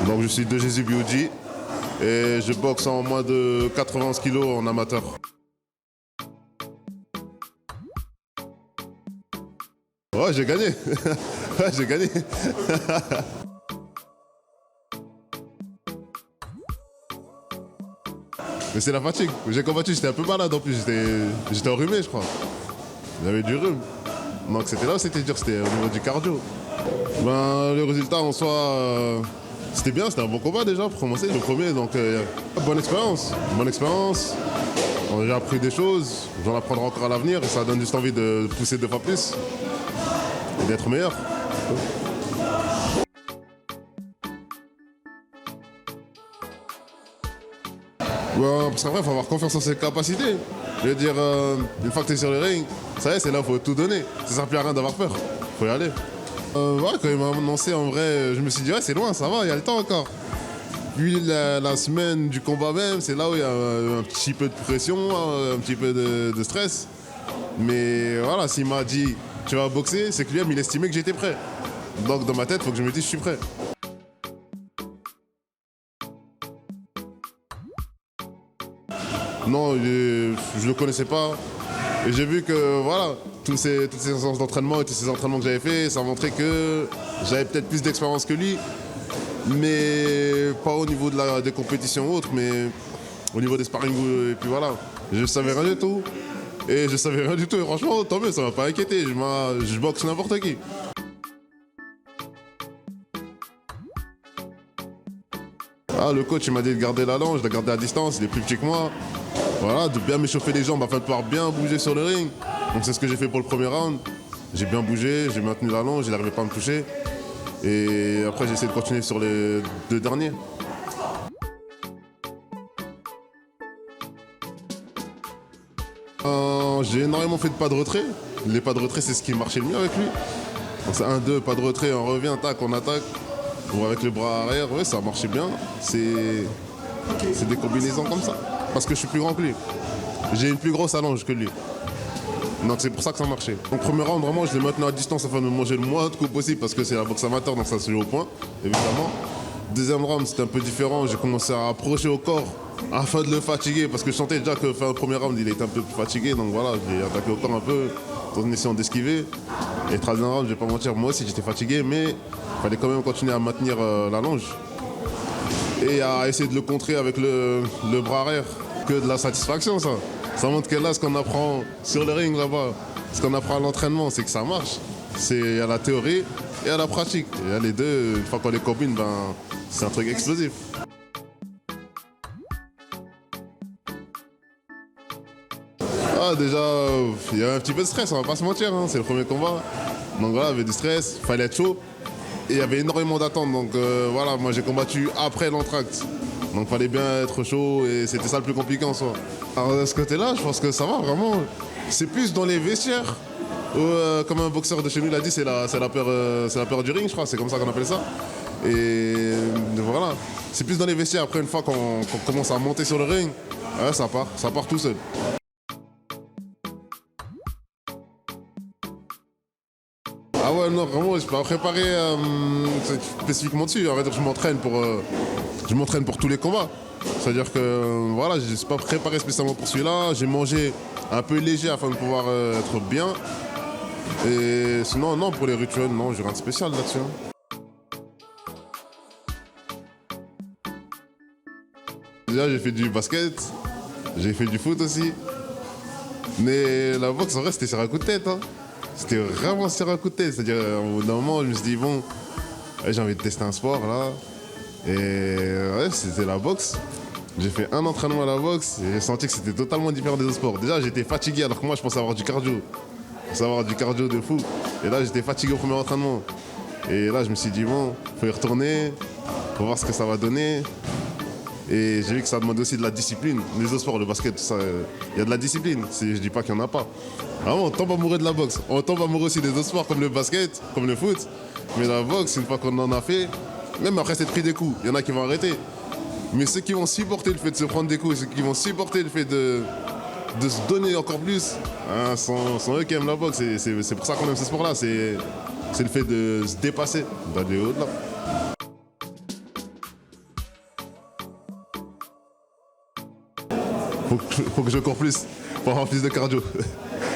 Donc je suis de Jésus Bioji et je boxe en moins de 91 kilos en amateur. Ouais, j'ai gagné. Ouais, j'ai gagné. Mais c'est la fatigue. J'ai combattu, j'étais un peu malade en plus. J'étais enrhumé, je crois. J'avais du rhume. Donc c'était là où c'était dur, c'était au niveau du cardio. Ben, le résultat en soi, c'était bien, c'était un bon combat déjà pour commencer, le premier. Donc bonne expérience, bonne expérience. J'ai appris des choses, j'en apprendrai encore à l'avenir et ça donne juste envie de pousser 2 fois plus et d'être meilleur. Ben, parce qu'après, il faut avoir confiance en ses capacités. Je veux dire, une fois que tu es sur le ring, ça y est, c'est là où il faut tout donner. Ça sert plus à rien d'avoir peur, faut y aller. Ouais, quand il m'a annoncé, en vrai, je me suis dit, ouais, c'est loin, ça va, il y a le temps encore. Puis la semaine du combat même, c'est là où il y a un petit peu de pression, un petit peu de stress. Mais voilà, s'il m'a dit, tu vas boxer, c'est que lui-même, il estimait que j'étais prêt. Donc dans ma tête, il faut que je me dise, je suis prêt. Non, je le connaissais pas. Et j'ai vu que voilà, toutes ces séances d'entraînement et tous ces entraînements que j'avais fait, ça montrait que j'avais peut-être plus d'expérience que lui, mais pas au niveau des compétitions ou autres, mais au niveau des sparring. Et puis voilà, je savais rien du tout. Et je savais rien du tout. Et franchement, tant mieux, ça m'a pas inquiété. Je boxe n'importe qui. Ah, le coach il m'a dit de garder la longe, de la garder à distance, il est plus petit que moi. Voilà, de bien m'échauffer les jambes afin de pouvoir bien bouger sur le ring. Donc c'est ce que j'ai fait pour le premier round. J'ai bien bougé, j'ai maintenu la longe, il n'arrivait pas à me toucher. Et après j'ai essayé de continuer sur les 2 derniers. J'ai énormément fait de pas de retrait. Les pas de retrait, c'est ce qui marchait le mieux avec lui. Donc c'est 1-2, pas de retrait, on revient, tac, on attaque. Ou avec le bras arrière, ouais, ça marchait bien. C'est des combinaisons comme ça. Parce que je suis plus grand que lui. J'ai une plus grosse allonge que lui. Donc c'est pour ça que ça marchait. Donc premier round, vraiment, je l'ai maintenu à distance afin de manger le moins de coups possible parce que c'est la boxe amateur, donc ça se joue au point, évidemment. Deuxième round, c'était un peu différent. J'ai commencé à approcher au corps afin de le fatiguer parce que je sentais déjà que fin le premier round, il était un peu plus fatigué. Donc voilà, j'ai attaqué au corps un peu en essayant d'esquiver. Et troisième round, je vais pas mentir, moi aussi j'étais fatigué, mais il fallait quand même continuer à maintenir la longe et à essayer de le contrer avec le bras arrière. Que de la satisfaction, ça. Ça montre que là, ce qu'on apprend sur le ring là-bas, ce qu'on apprend à l'entraînement, c'est que ça marche. Il y a la théorie et à la pratique. Et les deux, une fois qu'on les combine, ben, c'est un truc explosif. Ah, déjà, il y a un petit peu de stress, on va pas se mentir, hein, c'est le premier combat. Donc voilà, il y avait du stress, il fallait être chaud. Et il y avait énormément d'attentes, donc voilà, moi j'ai combattu après l'entracte. Donc fallait bien être chaud et c'était ça le plus compliqué en soi. Alors de ce côté-là, je pense que ça va vraiment. C'est plus dans les vestiaires. Comme un boxeur de chez nous l'a dit, c'est la peur du ring, je crois, c'est comme ça qu'on appelle ça. Et voilà, c'est plus dans les vestiaires. Après, une fois qu'on commence à monter sur le ring, ouais, ça part tout seul. Ah ouais, non, vraiment, je suis pas préparé spécifiquement dessus. En fait, je m'entraîne pour tous les combats. C'est-à-dire que voilà, je ne suis pas préparé spécialement pour celui-là. J'ai mangé un peu léger afin de pouvoir être bien. Et sinon, non, pour les rituels, non, j'ai rien de spécial là-dessus. Déjà, j'ai fait du basket, j'ai fait du foot aussi. Mais la boxe, en vrai, c'était sur un coup de tête. Hein. C'était vraiment sur un coup de tête. C'est-à-dire, au bout d'un moment, je me suis dit, bon, ouais, j'ai envie de tester un sport, là. Et ouais, c'était la boxe. J'ai fait un entraînement à la boxe et j'ai senti que c'était totalement différent des autres sports. Déjà, j'étais fatigué alors que moi, je pensais avoir du cardio. Je pensais avoir du cardio de fou. Et là, j'étais fatigué au premier entraînement. Et là, je me suis dit, bon, faut y retourner, faut voir ce que ça va donner. Et j'ai vu que ça demandait aussi de la discipline. Les autres sports, le basket, tout ça, il y a de la discipline. Je dis pas qu'il n'y en a pas. Vraiment, on tombe amoureux de la boxe. On tombe amoureux aussi des autres sports comme le basket, comme le foot. Mais la boxe, une fois qu'on en a fait, même après s'être pris des coups, il y en a qui vont arrêter. Mais ceux qui vont supporter le fait de se prendre des coups, ceux qui vont supporter le fait de se donner encore plus, hein, sont eux qui aiment la boxe. C'est pour ça qu'on aime ce sport-là. C'est le fait de se dépasser, d'aller au-delà. Faut que je cours plus pour avoir plus de cardio.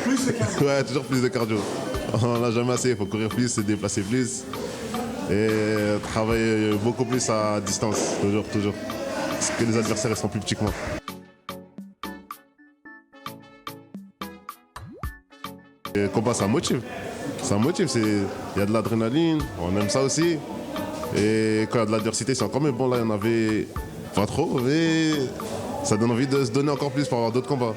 Plus de cardio. Ouais, toujours plus de cardio. On n'a jamais assez, il faut courir plus, se déplacer plus et travailler beaucoup plus à distance, toujours. Parce que les adversaires ils sont plus petits que moi. Et le combat, ça motive. Il y a de l'adrénaline, on aime ça aussi. Et quand il y a de l'adversité, c'est encore mieux. Bon, là, il y en avait pas trop, mais ça donne envie de se donner encore plus pour avoir d'autres combats.